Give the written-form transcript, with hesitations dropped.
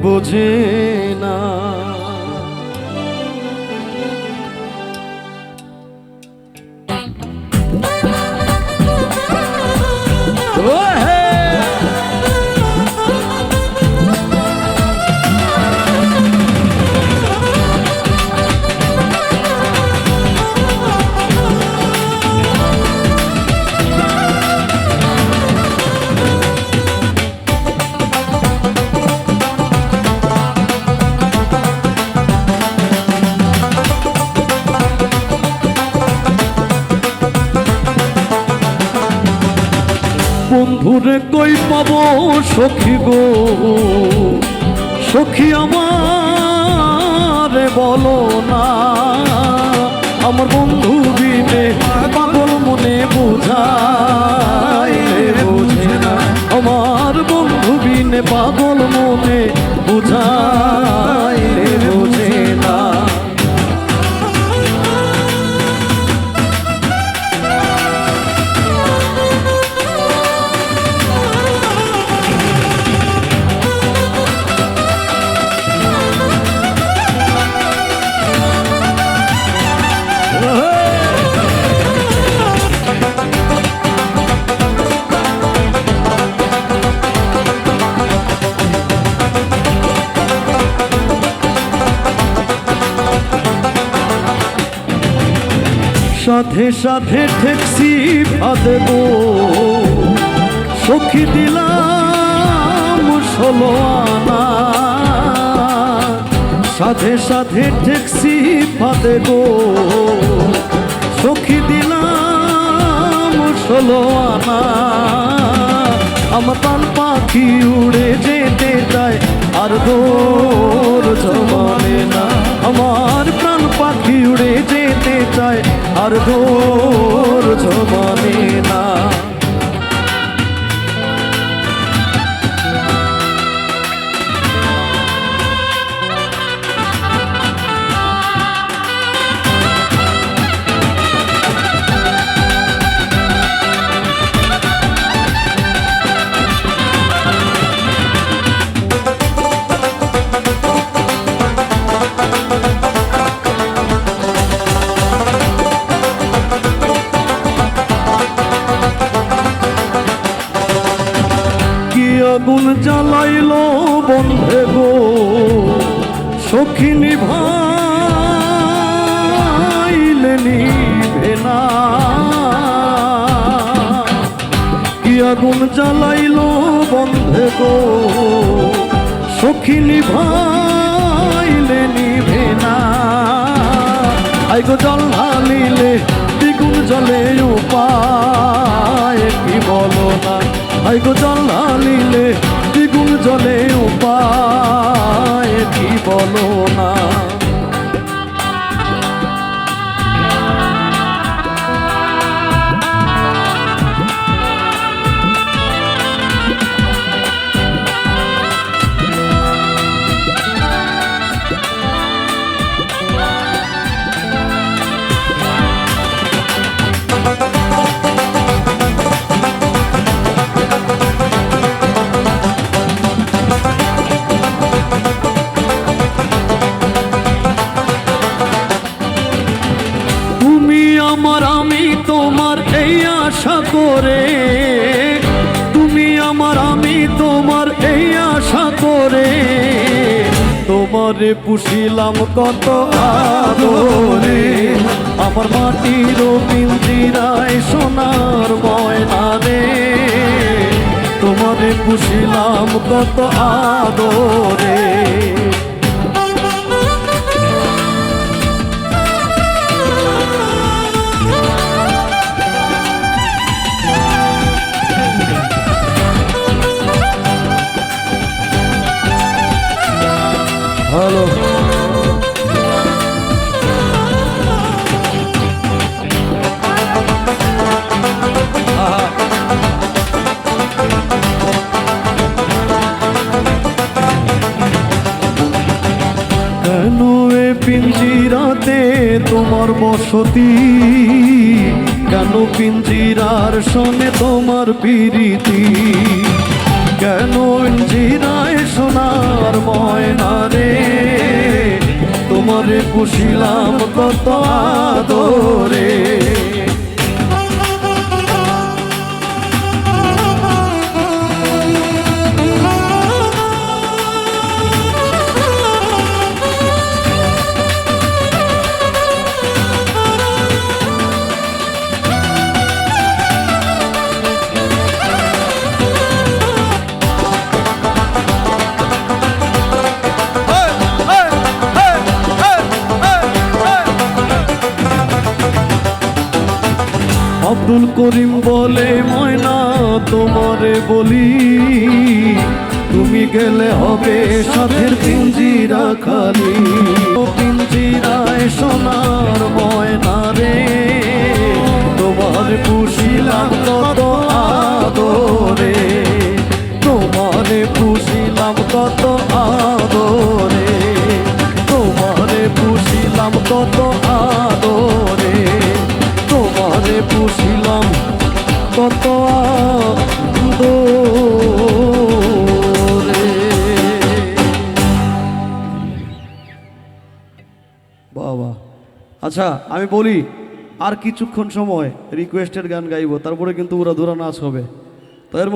বোঝে না। বন্ধুরে কই পাবো সখী গো, সখী আমারে বলো না। আমার বন্ধু বিনে পাগল মনে বুঝাইলে বোঝে না। আমার বন্ধু বিনে পাগল মনে বুঝাইলে বোঝে না। সাথে সাথে ঠেকছি ফাঁদে গো, সখী দিলাম 16 আনা। সাথে সাথে ঠেকছি ফাঁদে গো, সখী দিলাম 16 আনা। আমার প্রাণ পাখি উড়ে যেতে চায় আর ধৈর্য মানে না। আমার প্রাণ পাখি উড়ে যেতে চায় আর ধৈর্য মানে না। আগুন জ্বালাইলো বন্ধে গো, সখী নিভাইলে নিভে না। কি আগুন জ্বালাইলো বন্ধে গো, সখী নিভাইলে নিভে না। আইগো জল ঢালিলে দ্বিগুণ জলে উপায় কি বলো না। আইগো জল ঢালিলে দ্বিগুণ জলে উপায় কি বলো না। আমার আমি তোমার এই আশা করে, তুমি আমার আমি তোমার এই আশা করে। তোমারে পুষিলাম কত আদরে, আমার মাটির পিঞ্জিরায় সোনার ময়না রে। তোমারে পুষিলাম কত আদরে। হ্যালো কেন এ পিঞ্জিরাতে তোমার বসতি, কেন পিঞ্জিরার সনে তোমার প্রীতি, কেন পিঞ্জিরায় সোনার ময় পুষিলাম কত আদরে। আব্দুল করিম বলে ময়না তোমারে বলি, তুমি গেলে হবে সাথের পিঞ্জিরা খালি। ও পিঞ্জিরায় সোনার ময়না রে, তোমার পুষিলাম কত আদরে, তোমারে পুষিলাম কত আদরে, তোমারে পুষিলাম কত আদরে, তোমারে পুষিলাম কত আদরে। বাবা আচ্ছা আমি বলি আর কিছুক্ষণ সময় রিকোয়েস্টের গান গাইবো, তারপরে কিন্তু ওরা ধরা নাচ হবে। তো এর